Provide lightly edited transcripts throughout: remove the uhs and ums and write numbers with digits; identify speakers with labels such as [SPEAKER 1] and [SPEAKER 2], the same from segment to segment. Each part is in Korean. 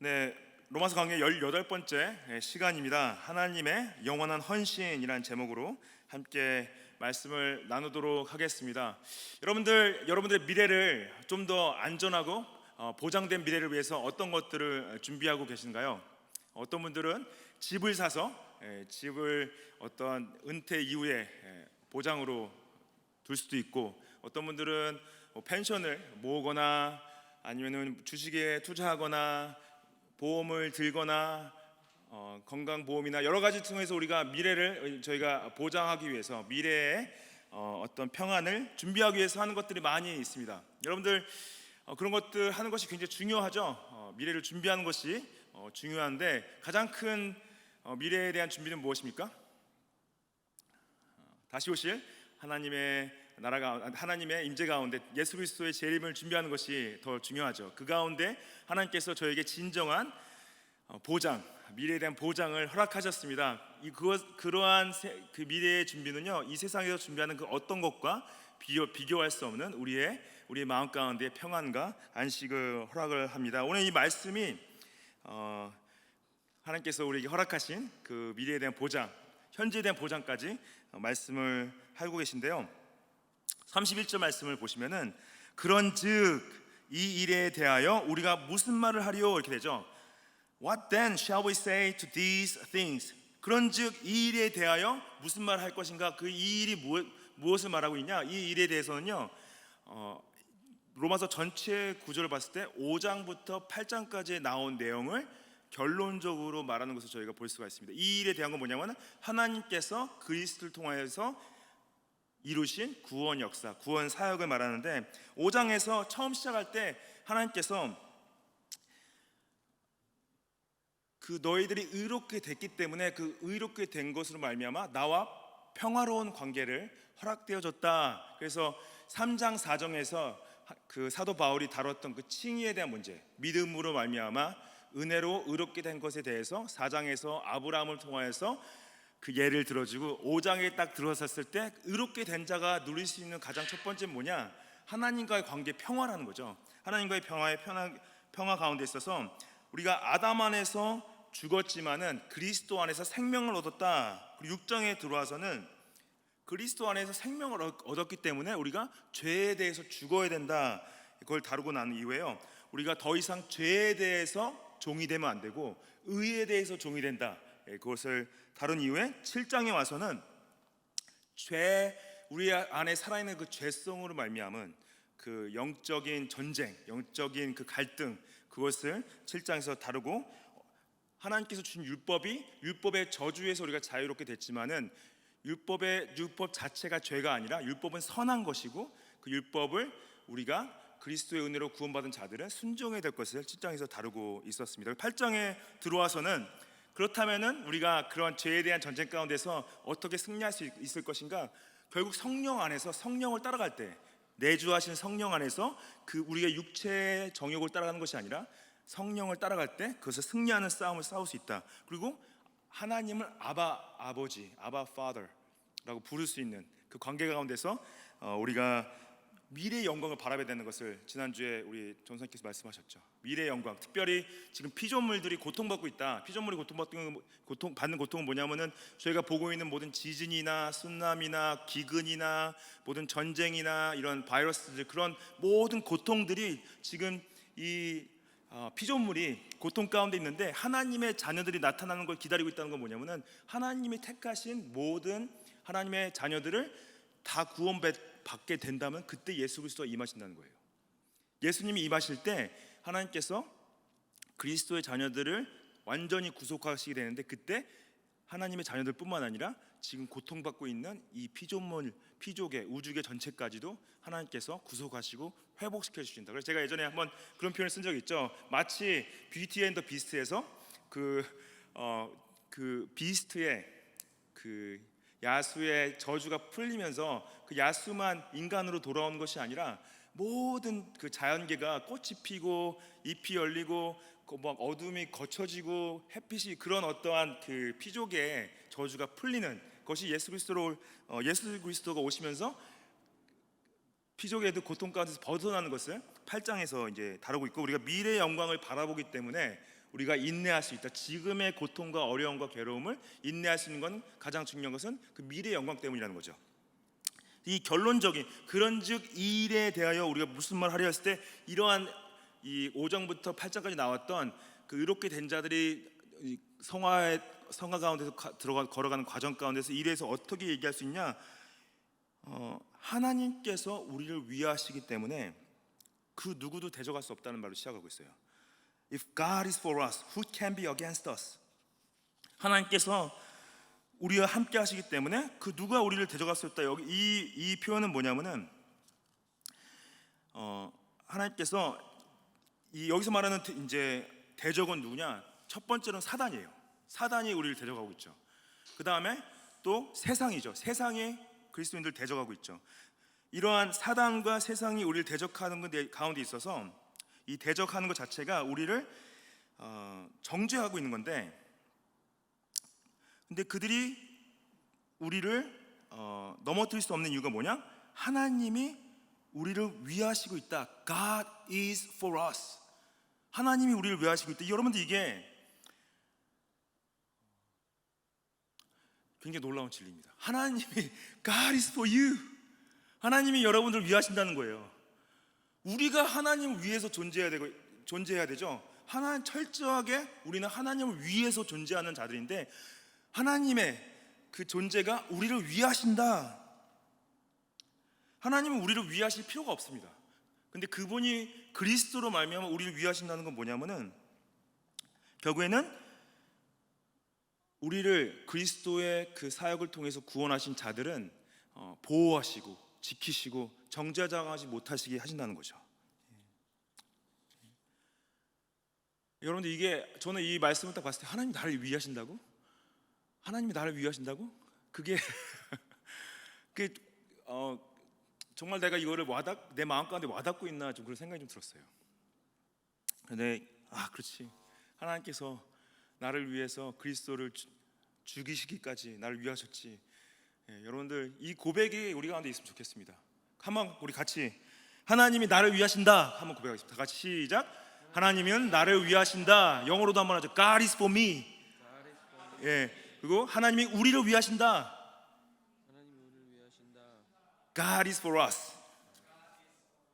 [SPEAKER 1] 네, 로마서 강의 18번째 시간입니다. 하나님의 영원한 헌신이라는 제목으로 함께 말씀을 나누도록 하겠습니다. 여러분들의 미래를 좀 더 안전하고 보장된 미래를 위해서 어떤 것들을 준비하고 계신가요? 어떤 분들은 집을 사서 집을 어떤 은퇴 이후에 보장으로 둘 수도 있고, 어떤 분들은 펜션을 모으거나 아니면은 주식에 투자하거나 보험을 들거나 건강보험이나 여러 가지 통해서 우리가 미래를 저희가 보장하기 위해서 미래의 어떤 평안을 준비하기 위해서 하는 것들이 많이 있습니다. 여러분들 그런 것들 하는 것이 굉장히 중요하죠. 미래를 준비하는 것이 중요한데, 가장 큰 미래에 대한 준비는 무엇입니까? 다시 오실 하나님의 나라가, 하나님의 임재 가운데 예수 그리스도의 재림을 준비하는 것이 더 중요하죠. 그 가운데 하나님께서 저에게 진정한 보장, 미래에 대한 보장을 허락하셨습니다. 그러한 그 미래의 준비는요, 이 세상에서 준비하는 그 어떤 것과 비교할 수 없는 우리의 마음 가운데 평안과 안식을 허락을 합니다. 오늘 이 말씀이 하나님께서 우리에게 허락하신 그 미래에 대한 보장, 현재에 대한 보장까지 말씀을 하고 계신데요. 31절 말씀을 보시면은 그런즉 이 일에 대하여 우리가 무슨 말을 하리요, 이렇게 되죠. What then shall we say to these things? 그런즉 이 일에 대하여 무슨 말을 할 것인가? 그 이 일이 무엇을 말하고 있냐? 이 일에 대해서는요, 로마서 전체 구조를 봤을 때 5장부터 8장까지 나온 내용을 결론적으로 말하는 것을 저희가 볼 수가 있습니다. 이 일에 대한 건 뭐냐면 하나님께서 그리스도를 통하여서 이루신 구원 역사, 구원 사역을 말하는데, 5장에서 처음 시작할 때 하나님께서 그 너희들이 의롭게 됐기 때문에 그 의롭게 된 것으로 말미암아 나와 평화로운 관계를 허락되어졌다. 그래서 3장 4장에서 그 사도 바울이 다뤘던 그 칭의에 대한 문제, 믿음으로 말미암아 은혜로 의롭게 된 것에 대해서 4장에서 아브라함을 통하여서 그 예를 들어주고, 5장에 딱 들어섰을 때 의롭게 된 자가 누릴 수 있는 가장 첫 번째 뭐냐? 하나님과의 관계 평화라는 거죠. 하나님과의 평화 가운데 있어서 우리가 아담 안에서 죽었지만은 그리스도 안에서 생명을 얻었다. 그리고 6장에 들어와서는 그리스도 안에서 생명을 얻었기 때문에 우리가 죄에 대해서 죽어야 된다. 그걸 다루고 난 이후에요, 우리가 더 이상 죄에 대해서 종이 되면 안 되고 의에 대해서 종이 된다. 그것을 다룬 이후에 7장에 와서는 우리 안에 살아있는 그 죄성으로 말미암은 그 영적인 전쟁, 영적인 그 갈등, 그것을 7장에서 다루고, 하나님께서 주신 율법의 저주에서 우리가 자유롭게 됐지만은 율법 자체가 죄가 아니라 율법은 선한 것이고, 그 율법을 우리가 그리스도의 은혜로 구원받은 자들은 순종해야 될 것을 7장에서 다루고 있었습니다. 8장에 들어와서는 그렇다면은 우리가 그런 죄에 대한 전쟁 가운데서 어떻게 승리할 수 있을 것인가? 결국 성령 안에서 성령을 따라갈 때, 내주하신 성령 안에서 그 우리가 육체의 정욕을 따라가는 것이 아니라 성령을 따라갈 때 그것을 승리하는 싸움을 싸울 수 있다. 그리고 하나님을 아버지, 아바 파더라고 부를 수 있는 그 관계 가운데서 우리가 미래의 영광을 바라봐야 되는 것을 지난주에 우리 전선께서 말씀하셨죠. 미래의 영광, 특별히 지금 피조물들이 고통받고 있다. 피조물이 받는 고통은 뭐냐면은 저희가 보고 있는 모든 지진이나 순남이나 기근이나 모든 전쟁이나 이런 바이러스들, 그런 모든 고통들이 지금 이 피조물이 고통 가운데 있는데, 하나님의 자녀들이 나타나는 걸 기다리고 있다는 건 뭐냐면은 하나님이 택하신 모든 하나님의 자녀들을 다 구원받게 된다면 그때 예수 그리스도가 임하신다는 거예요. 예수님이 임하실 때 하나님께서 그리스도의 자녀들을 완전히 구속하시게 되는데, 그때 하나님의 자녀들뿐만 아니라 지금 고통받고 있는 이 피조계, 우주계 전체까지도 하나님께서 구속하시고 회복시켜 주신다. 그래서 제가 예전에 한번 그런 표현을 쓴 적이 있죠. 마치 뷰티 앤 더 비스트에서 그 비스트의 그 야수의 저주가 풀리면서 그 야수만 인간으로 돌아오는 것이 아니라 모든 그 자연계가 꽃이 피고 잎이 열리고 막 어둠이 거쳐지고 햇빛이, 그런 어떠한 그 피조계의 저주가 풀리는 것이 예수 그리스도가 오시면서 피조계도 고통 가운데서 벗어나는 것을 8장에서 이제 다루고 있고, 우리가 미래의 영광을 바라보기 때문에 우리가 인내할 수 있다. 지금의 고통과 어려움과 괴로움을 인내할 수 있는 건 가장 중요한 것은 그 미래의 영광 때문이라는 거죠. 이 결론적인 그런즉 이 일에 대하여 우리가 무슨 말 하려 했을 때 이러한 이 5장부터 8장까지 나왔던 그 의롭게 된 자들이 성화 가운데서 걸어가는 과정 가운데서 이래서 어떻게 얘기할 수 있냐? 하나님께서 우리를 위하시기 때문에 그 누구도 대적할 수 없다는 말로 시작하고 있어요. If God is for us, who can be against us? 하나님께서 우리와 함께 하시기 때문에 그 누가 우리를 대적할 수 없다. 여기 이 표현은 뭐냐면은 하나님께서 여기서 말하는 이제 대적은 누구냐? 첫 번째는 사단이에요. 사단이 우리를 대적하고 있죠. 그 다음에 또 세상이죠. 세상이 그리스도인들 대적하고 있죠. 이러한 사단과 세상이 우리를 대적하는 것 가운데 있어서 이 대적하는 것 자체가 우리를 정죄하고 있는 건데, 근데 그들이 우리를 넘어뜨릴 수 없는 이유가 뭐냐? 하나님이 우리를 위하시고 있다. God is for us. 하나님이 우리를 위하시고 있다. 여러분들 이게 굉장히 놀라운 진리입니다. 하나님이 God is for you. 하나님이 여러분들을 위하신다는 거예요. 우리가 하나님을 위해서 존재해야 되죠. 하나님 철저하게 우리는 하나님을 위해서 존재하는 자들인데 하나님의 그 존재가 우리를 위하신다. 하나님은 우리를 위하실 필요가 없습니다. 근데 그분이 그리스도로 말미암아 우리를 위하신다는 건 뭐냐면은 결국에는 우리를 그리스도의 그 사역을 통해서 구원하신 자들은 보호하시고 지키시고 정죄당하지 못하시게 하신다는 거죠. 여러분들 이게 저는 이 말씀을 딱 봤을 때 하나님 나를 위하신다고? 하나님이 나를 위하신다고? 그게 정말 내가 이거를 내 마음 가운데 와닿고 있나 좀 그런 생각이 좀 들었어요. 근데 그렇지. 하나님께서 나를 위해서 그리스도를 죽이시기까지 나를 위하셨지. 여러분들 이 고백이 우리 가운데 있으면 좋겠습니다. 한번 우리 같이 하나님이 나를 위하신다 한번 고백하겠습니다. 다 같이 시작. 하나님은 나를 위하신다. 영어로도 한번 하죠. God is for me. 그리고 하나님이 우리를 위하신다. God is for us.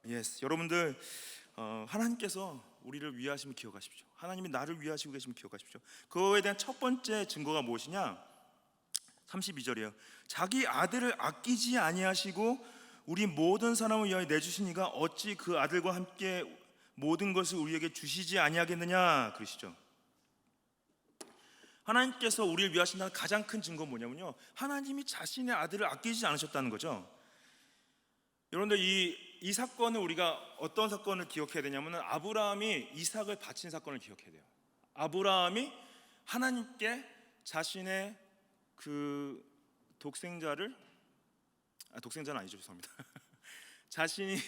[SPEAKER 1] Yes. 여러분들 하나님께서 우리를 위하심을 기억하십시오. 하나님이 나를 위하시고 계심을 기억하십시오. 그거에 대한 첫 번째 증거가 무엇이냐? 32절이에요. 자기 아들을 아끼지 아니하시고 우리 모든 사람을 위하여 내주시니가 어찌 그 아들과 함께 모든 것을 우리에게 주시지 아니하겠느냐 그러시죠. 하나님께서 우리를 위하신다는 가장 큰 증거는 뭐냐면요, 하나님이 자신의 아들을 아끼지 않으셨다는 거죠. 여러분들 이 사건을 우리가 어떤 사건을 기억해야 되냐면 아브라함이 이삭을 바친 사건을 기억해야 돼요. 아브라함이 하나님께 자신의 그 독생자는 아니죠, 죄송합니다. 자신이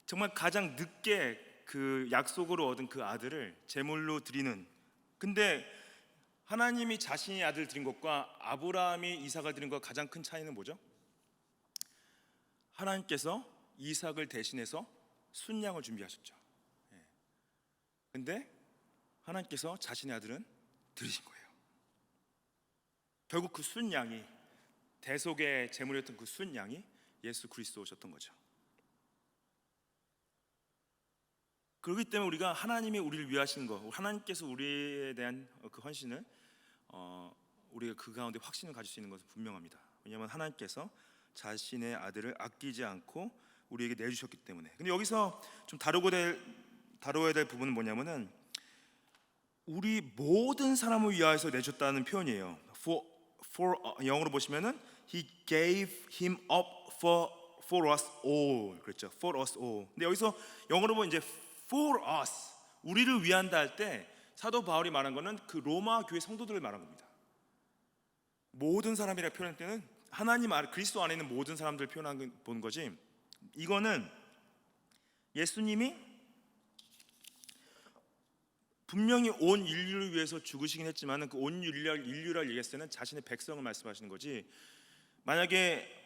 [SPEAKER 1] 정말 가장 늦게 그 약속으로 얻은 그 아들을 제물로 드리는, 근데 하나님이 자신의 아들을 드린 것과 아브라함이 이삭을 드린 것과 가장 큰 차이는 뭐죠? 하나님께서 이삭을 대신해서 순양을 준비하셨죠. 근데 하나님께서 자신의 아들은 드리신 거예요. 결국 그 순양이, 대속의 제물이었던 그 순양이 예수 그리스도셨던 거죠. 그렇기 때문에 우리가 하나님이 우리를 위하신 것, 하나님께서 우리에 대한 그 헌신을 우리가 그 가운데 확신을 가질 수 있는 것은 분명합니다. 왜냐하면 하나님께서 자신의 아들을 아끼지 않고 우리에게 내주셨기 때문에. 근데 여기서 좀 다뤄야 될 부분은 뭐냐면은 우리 모든 사람을 위하여서 내줬다는 표현이에요. For 영어로 보시면은 He gave him up for us all. 그렇죠. For us all. 근데 여기서 영어로 보면 이제 for us, 우리를 위한다 할 때 사도 바울이 말한 거는 그 로마 교회 성도들을 말한 겁니다. 모든 사람이라 표현할 때는 하나님 그리스도 안에 있는 모든 사람들을 본 거지. 이거는 예수님이 분명히 온 인류를 위해서 죽으시긴 했지만 그 온 인류를 얘기했을 때는 자신의 백성을 말씀하시는 거지. 만약에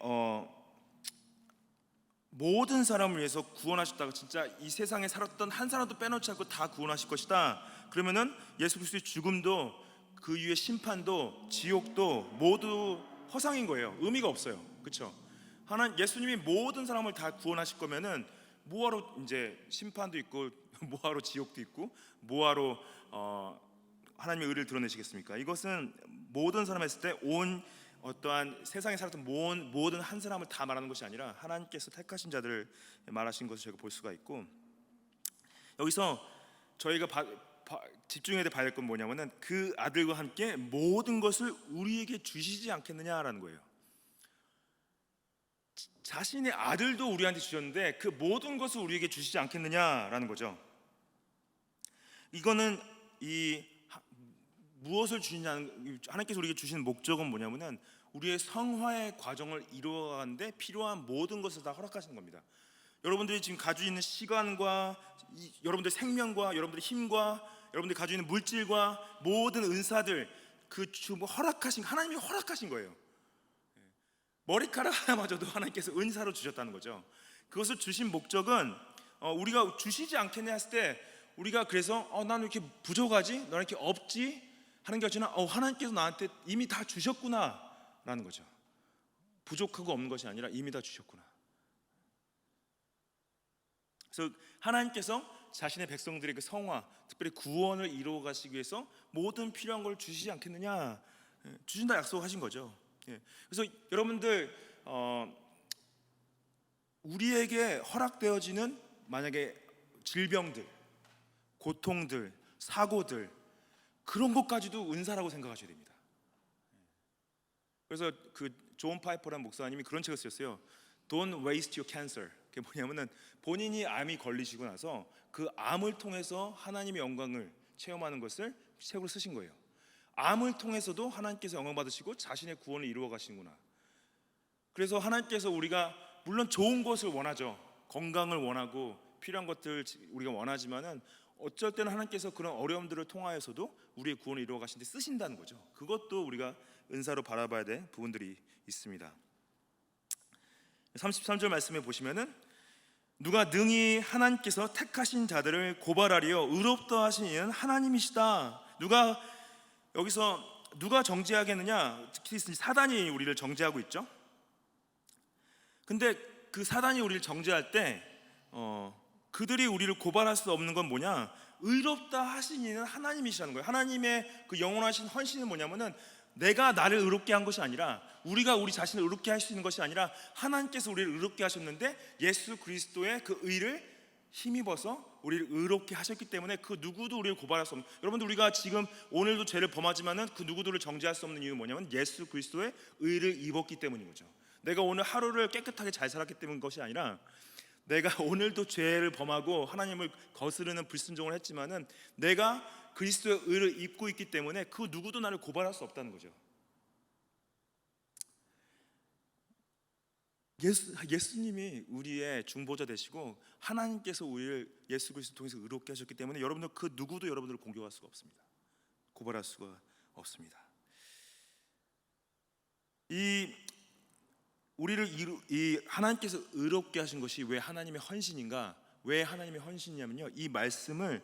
[SPEAKER 1] 모든 사람을 위해서 구원하셨다고 진짜 이 세상에 살았던 한 사람도 빼놓지 않고 다 구원하실 것이다, 그러면은 예수 그리스도의 죽음도 그 이후의 심판도 지옥도 모두 허상인 거예요. 의미가 없어요. 그렇죠? 예수님이 모든 사람을 다 구원하실 거면은 뭐하러 이제 심판도 있고 뭐하러 지옥도 있고 뭐하러 하나님의 의를 드러내시겠습니까? 이것은 모든 사람 했을 때 온 어떠한 세상에 살았던 모든 한 사람을 다 말하는 것이 아니라 하나님께서 택하신 자들을 말하신 것을 저희가 볼 수가 있고, 여기서 저희가 집중해야 봐야 될 건 뭐냐면은 그 아들과 함께 모든 것을 우리에게 주시지 않겠느냐라는 거예요. 자신의 아들도 우리한테 주셨는데 그 모든 것을 우리에게 주시지 않겠느냐라는 거죠. 이거는 무엇을 주시냐는, 하나님께서 우리에게 주시는 목적은 뭐냐면은 우리의 성화의 과정을 이루어가는데 필요한 모든 것을 다 허락하시는 겁니다. 여러분들이 지금 가지고 있는 시간과 여러분들의 생명과 여러분들의 힘과 여러분들이 가지고 있는 물질과 모든 은사들, 하나님이 허락하신 거예요. 머리카락 하나마저도 하나님께서 은사로 주셨다는 거죠. 그것을 주신 목적은 우리가 주시지 않겠냐 했을 때 우리가 그래서 나는 이렇게 부족하지? 나는 이렇게 없지? 하는 게 아니라 하나님께서 나한테 이미 다 주셨구나 라는 거죠. 부족하고 없는 것이 아니라 이미 다 주셨구나. 그래서 하나님께서 자신의 백성들의 그 성화, 특별히 구원을 이루어 가시기 위해서 모든 필요한 걸 주시지 않겠느냐, 주신다 약속하신 거죠. 그래서 여러분들 우리에게 허락되어지는 만약에 질병들, 고통들, 사고들, 그런 것까지도 은사라고 생각하셔야 됩니다. 그래서 그 존 파이퍼라는 목사님이 그런 책을 쓰셨어요. Don't waste your cancer. 그게 뭐냐면은 본인이 암이 걸리시고 나서 그 암을 통해서 하나님의 영광을 체험하는 것을 책으로 쓰신 거예요. 암을 통해서도 하나님께서 영광 받으시고 자신의 구원을 이루어 가시는구나. 그래서 하나님께서 우리가 물론 좋은 것을 원하죠. 건강을 원하고 필요한 것들 우리가 원하지만은 어쩔 때는 하나님께서 그런 어려움들을 통하여서도 우리의 구원을 이루어 가시는데 쓰신다는 거죠. 그것도 우리가 은사로 바라봐야 될 부분들이 있습니다. 33절 말씀에 보시면은 누가 능히 하나님께서 택하신 자들을 고발하리요 의롭다 하신 이는 하나님이시다. 여기서 누가 정죄하겠느냐? 특히 사단이 우리를 정죄하고 있죠. 근데 그 사단이 우리를 정죄할 때 그들이 우리를 고발할 수 없는 건 뭐냐? 의롭다 하신 이는 하나님이시라는 거예요. 하나님의 그 영원하신 헌신은 뭐냐면은 내가 나를 의롭게 한 것이 아니라, 우리가 우리 자신을 의롭게 할 수 있는 것이 아니라 하나님께서 우리를 의롭게 하셨는데 예수 그리스도의 그 의를 힘입어서 우리를 의롭게 하셨기 때문에 그 누구도 우리를 고발할 수 없는, 여러분들 우리가 지금 오늘도 죄를 범하지만은 그 누구도를 정죄할 수 없는 이유는 뭐냐면 예수 그리스도의 의를 입었기 때문인 거죠. 내가 오늘 하루를 깨끗하게 잘 살았기 때문인 것이 아니라 내가 오늘도 죄를 범하고 하나님을 거스르는 불순종을 했지만은 내가 그리스도의 의를 입고 있기 때문에 그 누구도 나를 고발할 수 없다는 거죠. 예수님이 우리의 중보자 되시고 하나님께서 우리를 예수 그리스도 통해서 의롭게 하셨기 때문에 여러분들 그 누구도 여러분들을 공격할 수가 없습니다. 고발할 수가 없습니다. 우리를 하나님께서 의롭게 하신 것이 왜 하나님의 헌신인가? 왜 하나님의 헌신이냐면요, 이 말씀을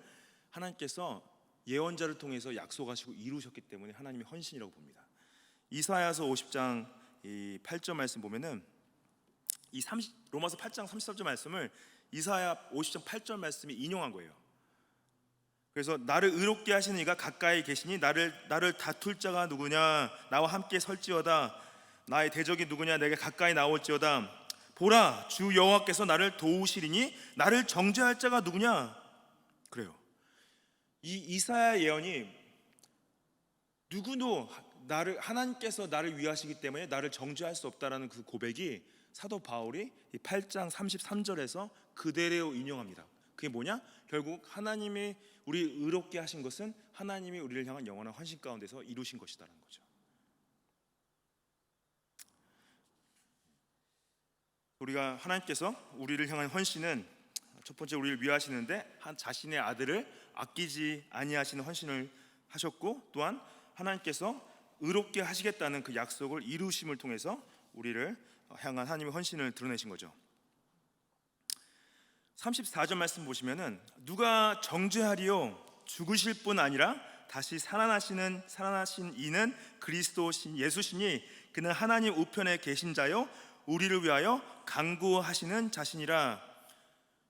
[SPEAKER 1] 하나님께서 예언자를 통해서 약속하시고 이루셨기 때문에 하나님의 헌신이라고 봅니다. 이사야서 50장 8절 말씀 보면은 로마서 8장 33절 말씀을 이사야 50장 8절 말씀이 인용한 거예요. 그래서 나를 의롭게 하시는 이가 가까이 계시니 나를 다툴 자가 누구냐? 나와 함께 설지어다. 나의 대적이 누구냐? 내게 가까이 나올지어다. 보라, 주 여호와께서 나를 도우시리니 나를 정죄할 자가 누구냐? 그래요. 이 이사야 예언이 누구도 하나님께서 나를 위하시기 때문에 나를 정죄할 수 없다라는 그 고백이 사도 바울이 8장 33절에서 그대로 인용합니다. 그게 뭐냐? 결국 하나님이 우리를 의롭게 하신 것은 하나님이 우리를 향한 영원한 헌신 가운데서 이루신 것이다라는 거죠. 우리가 하나님께서 우리를 향한 헌신은 첫 번째 우리를 위하시는데 자신의 아들을 아끼지 아니하시는 헌신을 하셨고, 또한 하나님께서 의롭게 하시겠다는 그 약속을 이루심을 통해서 우리를 향한 하나님의 헌신을 드러내신 거죠. 34절 말씀 보시면은 누가 정죄하리요? 죽으실 뿐 아니라 다시 살아나신 이는 그리스도신 예수시니 그는 하나님 우편에 계신 자요 우리를 위하여 간구하시는 자신이라.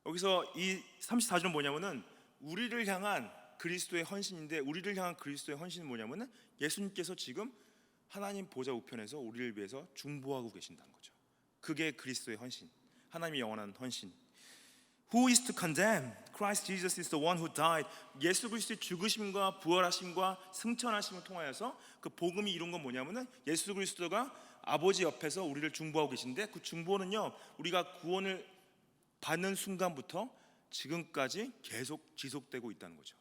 [SPEAKER 1] 여기서 이 34절은 뭐냐면은 우리를 향한 그리스도의 헌신인데, 우리를 향한 그리스도의 헌신은 뭐냐면은 예수님께서 지금 하나님 보좌 우편에서 우리를 위해서 중보하고 계신다는 거죠. 그게 그리스도의 헌신, 하나님이 영원한 헌신. Who is to condemn? Christ Jesus is the one who died. 예수 그리스도의 죽으심과 부활하심과 승천하심을 통하여서 그 복음이 이룬 건 뭐냐면은 예수 그리스도가 아버지 옆에서 우리를 중보하고 계신데, 그 중보는요 우리가 구원을 받는 순간부터 지금까지 계속 지속되고 있다는 거죠.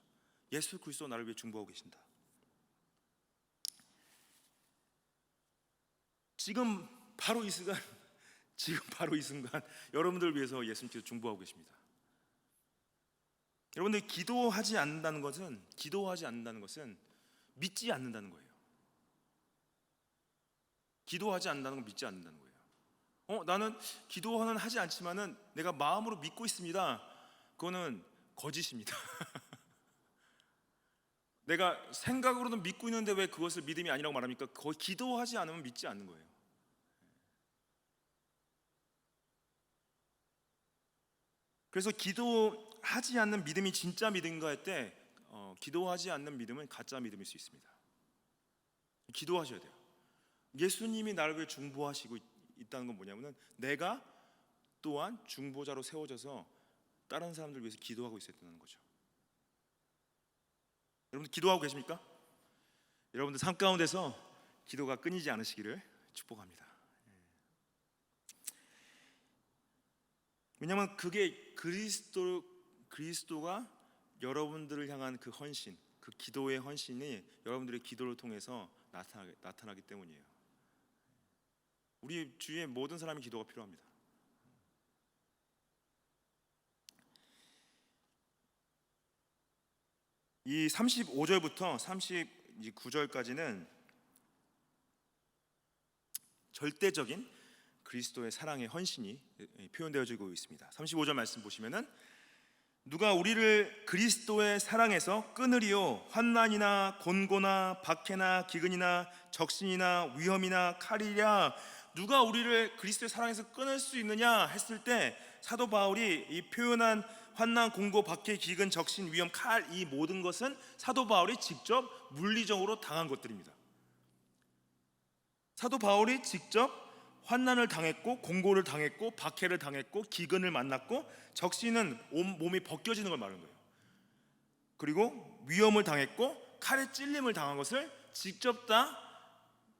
[SPEAKER 1] 예수 그리스도 나를 위해 중보하고 계신다. 지금 바로 이 순간 여러분들을 위해서 예수님께서 중보하고 계십니다. 여러분들이 기도하지 않는다는 것은 믿지 않는다는 거예요. 기도하지 않는다는 건 믿지 않는다는 거예요. 나는 기도는 하지 않지만은 내가 마음으로 믿고 있습니다. 그거는 거짓입니다. 내가 생각으로는 믿고 있는데 왜 그것을 믿음이 아니라고 말합니까? 거의 기도하지 않으면 믿지 않는 거예요. 그래서 기도하지 않는 믿음이 진짜 믿음인가 할 때 기도하지 않는 믿음은 가짜 믿음일 수 있습니다. 기도하셔야 돼요. 예수님이 나를 위해 중보하시고 있다는 건 뭐냐면은 내가 또한 중보자로 세워져서 다른 사람들 위해서 기도하고 있었다는 거죠. 여러분들 기도하고 계십니까? 여러분들 삶 가운데서 기도가 끊이지 않으시기를 축복합니다. 왜냐하면 그게 그리스도가 여러분들을 향한 그 헌신, 그 기도의 헌신이 여러분들의 기도를 통해서 나타나기 때문이에요. 우리 주위에 모든 사람이 기도가 필요합니다. 이 35절부터 39절까지는 절대적인 그리스도의 사랑의 헌신이 표현되어지고 있습니다. 35절 말씀 보시면은 누가 우리를 그리스도의 사랑에서 끊으리요? 환난이나 곤고나 박해나 기근이나 적신이나 위험이나 칼이랴 누가 우리를 그리스도의 사랑에서 끊을 수 있느냐 했을 때 사도 바울이 이 표현한 환난, 곤고, 박해, 기근, 적신, 위험, 칼 이 모든 것은 사도 바울이 직접 물리적으로 당한 것들입니다. 사도 바울이 직접 환난을 당했고 곤고를 당했고 박해를 당했고 기근을 만났고 적신은 몸이 벗겨지는 걸 말하는 거예요. 그리고 위험을 당했고 칼에 찔림을 당한 것을 직접 다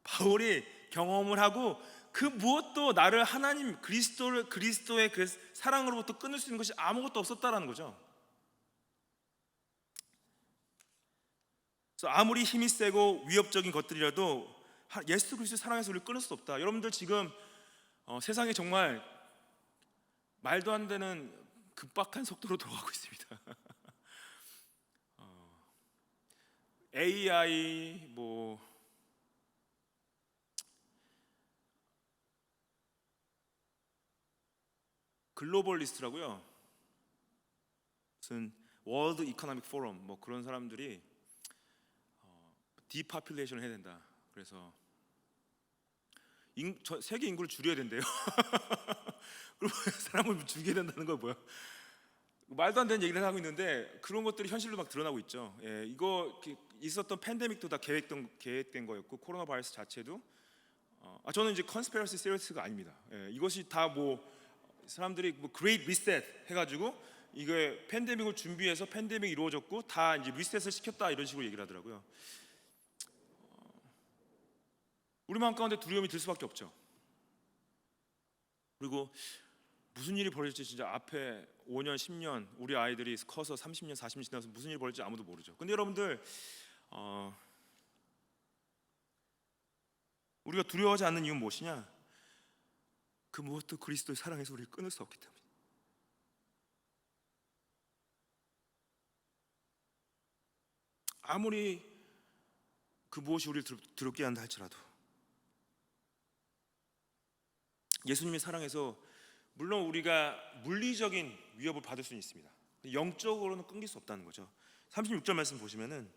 [SPEAKER 1] 바울이 경험을 하고 그 무엇도 나를 하나님 그리스도의 그 사랑으로부터 끊을 수 있는 것이 아무것도 없었다라는 거죠. 그래서 아무리 힘이 세고 위협적인 것들이라도 예수 그리스도의 사랑에서 우리를 끊을 수 없다. 여러분들 지금 세상이 정말 말도 안 되는 급박한 속도로 돌아가고 있습니다. AI 글로벌리스트라고요. 무슨 월드 이코노믹 포럼 그런 사람들이 디파퓰레이션을 해야 된다. 그래서 세계 인구를 줄여야 된대요. 그리고 사람을 죽여야 된다는 건 뭐야? 말도 안 되는 얘기를 하고 있는데 그런 것들이 현실로 막 드러나고 있죠. 이거 있었던 팬데믹도 다 계획된 거였고 코로나 바이러스 자체도 저는 이제 컨스피러시 시리어스가 아닙니다. 이것이 다 사람들이 그레이트 리셋 해가지고 이게 팬데믹을 준비해서 팬데믹이 이루어졌고 다 이제 리셋을 시켰다 이런 식으로 얘기를 하더라고요. 우리 마음 가운데 두려움이 들 수밖에 없죠. 그리고 무슨 일이 벌어질지 진짜 앞에 5년, 10년 우리 아이들이 커서 30년, 40년 지나서 무슨 일이 벌어질지 아무도 모르죠. 근데 여러분들 우리가 두려워하지 않는 이유는 무엇이냐? 그 무엇도 그리스도의 사랑에서 우리를 끊을 수 없기 때문에. 아무리 그 무엇이 우리를 두렵게 한다 할지라도 예수님의 사랑에서 물론 우리가 물리적인 위협을 받을 수는 있습니다. 영적으로는 끊길 수 없다는 거죠.
[SPEAKER 2] 36절 말씀 보시면은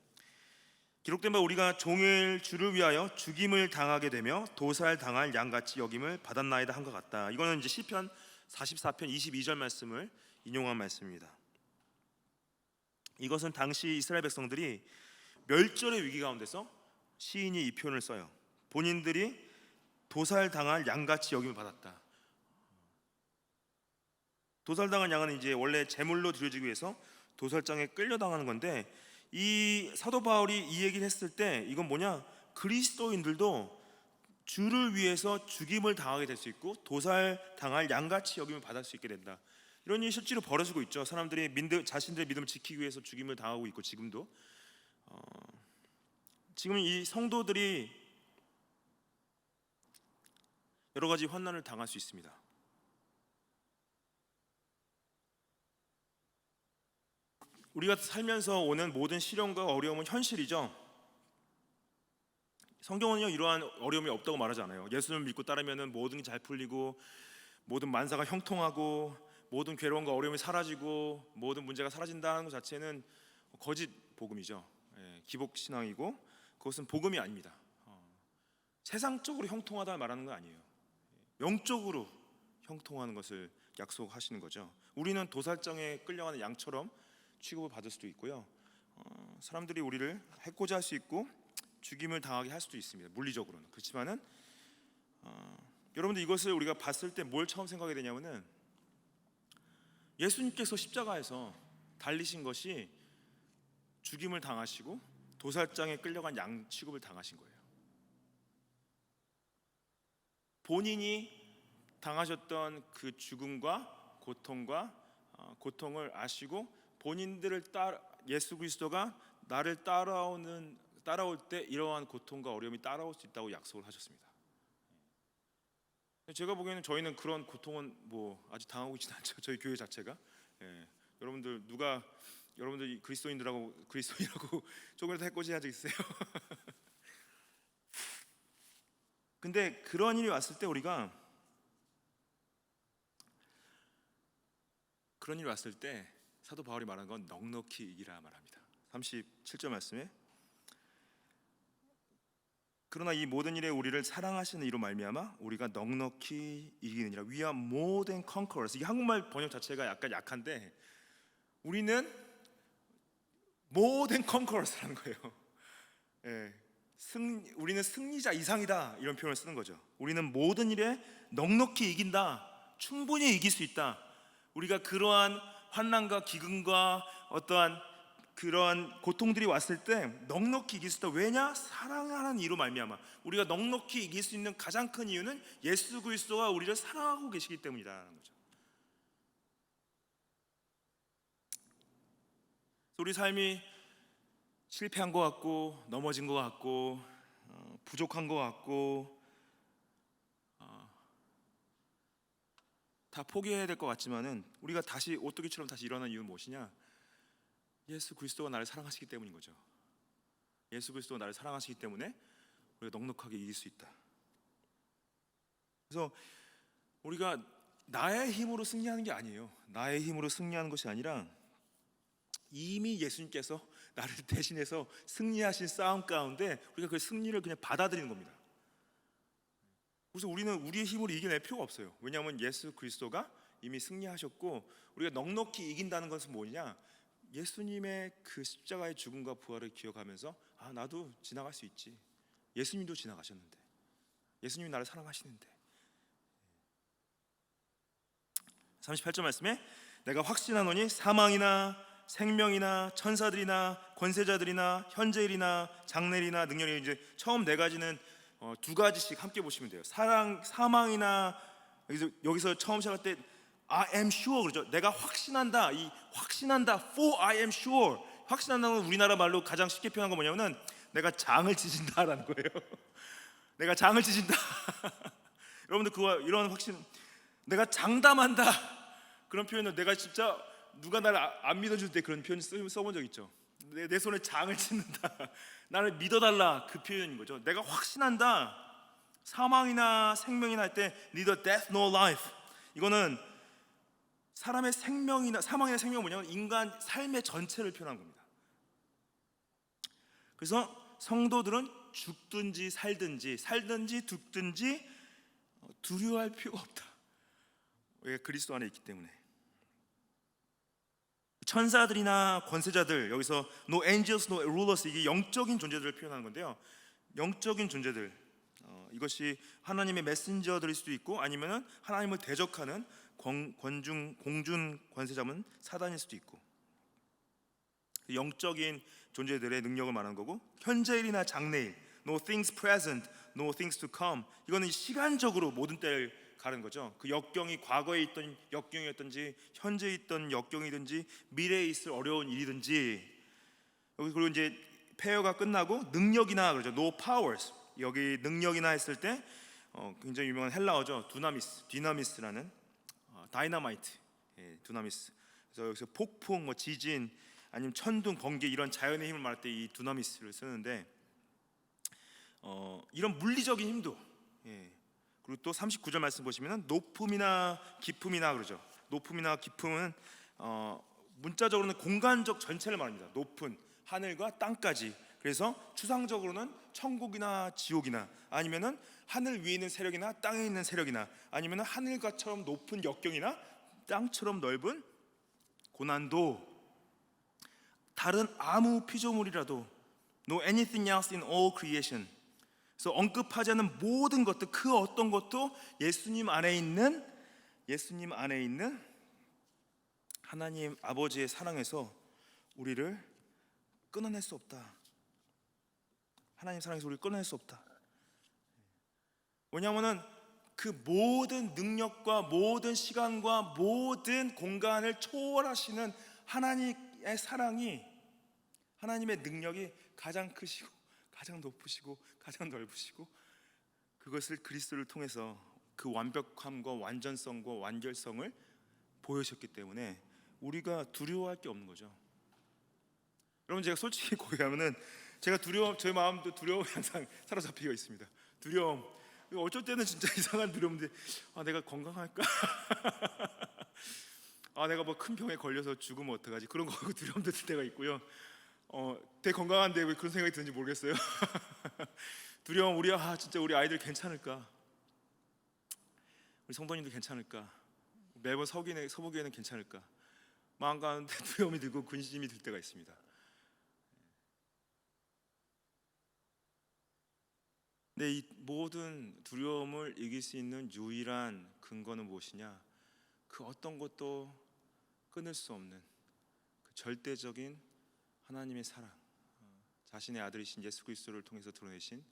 [SPEAKER 2] 기록된 바 우리가 종일 주를 위하여 죽임을 당하게 되며 도살 당할 양같이 여김을 받았나이다 한 것 같다. 이거는 이제 시편 44편 22절 말씀을 인용한 말씀입니다. 이것은 당시 이스라엘 백성들이 멸절의 위기 가운데서 시인이 이 표현을 써요. 본인들이 도살 당할 양같이 여김을 받았다. 도살당한 양은 이제 원래 제물로 드려지기 위해서 도살장에 끌려당하는 건데, 이 사도 바울이 이 얘기를 했을 때 이건 뭐냐, 그리스도인들도 주를 위해서 죽임을 당하게 될 수 있고 도살당할 양같이 여김을 받을 수 있게 된다. 이런 일이 실제로 벌어지고 있죠. 사람들이 자신들의 믿음을 지키기 위해서 죽임을 당하고 있고, 지금도 지금 이 성도들이 여러 가지 환난을 당할 수 있습니다. 우리가 살면서 오는 모든 시련과 어려움은 현실이죠. 성경은요, 이러한 어려움이 없다고 말하지 않아요. 예수를 믿고 따르면 모든 게 잘 풀리고 모든 만사가 형통하고 모든 괴로움과 어려움이 사라지고 모든 문제가 사라진다는 것 자체는 거짓 복음이죠. 기복 신앙이고 그것은 복음이 아닙니다. 세상적으로 형통하다 말하는 건 아니에요. 영적으로 형통하는 것을 약속하시는 거죠. 우리는 도살장에 끌려가는 양처럼 취급을 받을 수도 있고요. 사람들이 우리를 해코지 할 수 있고 죽임을 당하게 할 수도 있습니다. 물리적으로는. 그렇지만은 여러분들 이것을 우리가 봤을 때 뭘 처음 생각하게 되냐면은 예수님께서 십자가에서 달리신 것이 죽임을 당하시고 도살장에 끌려간 양 취급을 당하신 거예요. 본인이 당하셨던 그 죽음과 고통을 아시고 예수 그리스도가 나를 따라올 때 이러한 고통과 어려움이 따라올 수 있다고 약속을 하셨습니다. 제가 보기에는 저희는 그런 고통은 아직 당하고 있지는 않죠. 저희 교회 자체가. 여러분들 그리스도인이라고 조금이라도 해코지 하지 있어요. 근데 그런 일이 왔을 때 사도 바울이 말하는 건 넉넉히 이기라 말합니다. 37절 말씀에 그러나 이 모든 일에 우리를 사랑하시는 이로 말미암아 우리가 넉넉히 이기느니라. We are more than conquerors. 이게 한국말 번역 자체가 약간 약한데 우리는 more than conquerors라는 거예요. 우리는 승리자 이상이다, 이런 표현을 쓰는 거죠. 우리는 모든 일에 넉넉히 이긴다. 충분히 이길 수 있다. 우리가 그러한 환난과 기근과 어떠한 그런 고통들이 왔을 때 넉넉히 이길 수 있다. 왜냐? 사랑하는 이로 말미암아. 우리가 넉넉히 이길 수 있는 가장 큰 이유는 예수 그리스도가 우리를 사랑하고 계시기 때문이라는 거죠. 우리 삶이 실패한 것 같고 넘어진 것 같고 부족한 것 같고 다 포기해야 될 것 같지만은 우리가 다시 오뚜기처럼 다시 일어난 이유는 무엇이냐? 예수 그리스도가 나를 사랑하시기 때문인 거죠. 예수 그리스도가 나를 사랑하시기 때문에 우리가 넉넉하게 이길 수 있다. 그래서 우리가 나의 힘으로 승리하는 게 아니에요. 나의 힘으로 승리하는 것이 아니라 이미 예수님께서 나를 대신해서 승리하신 싸움 가운데 우리가 그 승리를 그냥 받아들이는 겁니다. 그래서 우리는 우리의 힘으로 이겨낼 필요가 없어요. 왜냐하면 예수 그리스도가 이미 승리하셨고, 우리가 넉넉히 이긴다는 것은 뭐냐? 예수님의 그 십자가의 죽음과 부활을 기억하면서 나도 지나갈 수 있지. 예수님도 지나가셨는데, 예수님이 나를 사랑하시는데. 38절 말씀에 내가 확신하노니 사망이나 생명이나 천사들이나 권세자들이나 현재일이나 장래일이나 능력이, 이제 처음 네 가지는 두 가지씩 함께 보시면 돼요. 사망이나 여기서 처음 시작할 때 I am sure 그러죠. 내가 확신한다. 이 확신한다. For I am sure. 확신한다는 건 우리나라 말로 가장 쉽게 표현한 건 뭐냐면은 내가 장을 찢은다라는 거예요. 내가 장을 찢은다. 여러분들 그거 이런 확신, 내가 장담한다. 그런 표현을 내가 진짜 누가 나를 안 믿어줄 때 그런 표현 써본 적 있죠. 내 손에 장을 찢는다. 나를 믿어달라, 그 표현인 거죠. 내가 확신한다. 사망이나 생명이나 할 때 neither death nor life. 이거는 사람의 생명이나 사망이나 생명은 뭐냐면 인간 삶의 전체를 표현한 겁니다. 그래서 성도들은 죽든지 살든지 죽든지 두려워할 필요가 없다. 왜? 그리스도 안에 있기 때문에. 천사들이나 권세자들, 여기서 no angels, no rulers, 이게 영적인 존재들을 표현하는 건데요. 영적인 존재들, 이것이 하나님의 메신저들일 수도 있고 아니면은 하나님을 대적하는 공중 권세자는 사단일 수도 있고, 영적인 존재들의 능력을 말하는 거고, 현재일이나 장래일, no things present, no things to come, 이거는 시간적으로 모든 때를 가는 거죠. 그 역경이 과거에 있던 역경이었든지 현재에 있던 역경이든지 미래에 있을 어려운 일이든지, 그리고 이제 폐허가 끝나고 능력이나 그러죠. no powers, 여기 능력이나 했을 때 굉장히 유명한 헬라어죠. 디나미스라는 다이너마이트, 두나미스. 그래서 여기서 폭풍, 지진, 아니면 천둥, 번개 이런 자연의 힘을 말할 때 이 두나미스를 쓰는데, 이런 물리적인 힘도, 그리고 또 39절 말씀 보시면은 높음이나 깊음이나 그러죠. 높음이나 깊음은 문자적으로는 공간적 전체를 말합니다. 높은 하늘과 땅까지. 그래서 추상적으로는 천국이나 지옥이나 아니면은 하늘 위에 있는 세력이나 땅에 있는 세력이나 아니면은 하늘과처럼 높은 역경이나 땅처럼 넓은 고난도, 다른 아무 피조물이라도 no anything else in all creation, 그래서 언급하지 않는 모든 것들, 그 어떤 것도 예수님 안에 있는 하나님 아버지의 사랑에서 우리를 끊어낼 수 없다. 하나님 사랑에서 우리를 끊어낼 수 없다. 왜냐하면은 그 모든 능력과 모든 시간과 모든 공간을 초월하시는 하나님의 사랑이, 하나님의 능력이 가장 크시고 가장 높으시고 가장 넓으시고, 그것을 그리스도를 통해서 그 완벽함과 완전성과 완결성을 보여주셨기 때문에 우리가 두려워할 게 없는 거죠. 여러분, 제가 솔직히 고백하면은 제가 제 마음도 두려움에 항상 사로잡히고 있습니다. 두려움, 어쩔 때는 진짜 이상한 두려움인데, 내가 건강할까? 내가 뭐 큰 병에 걸려서 죽으면 어떡하지? 그런 거 두려움도 들 때가 있고요. 되게 건강한데 왜 그런 생각이 드는지 모르겠어요. 두려움, 진짜 우리 아이들 괜찮을까? 우리 성도님들 괜찮을까? 매번 서보기에는 괜찮을까? 마음 가운데 두려움이 들고 근심이 들 때가 있습니다. 근데 이 모든 두려움을 이길 수 있는 유일한 근거는 무엇이냐? 그 어떤 것도 끊을 수 없는 그 절대적인 하나님의 사랑, 자신의 아들이신 예수 그리스도를 통해서 드러내신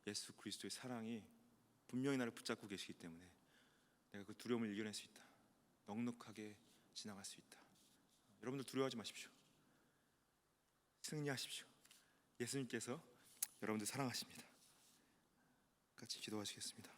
[SPEAKER 2] 예수 그리스도의 사랑이 분명히 나를 붙잡고 계시기 때문에 내가 그 두려움을 이겨낼 수 있다. 넉넉하게 지나갈 수 있다. 여러분들 두려워하지 마십시오. 승리하십시오. 예수님께서 여러분들 사랑하십니다. 같이 기도하시겠습니다.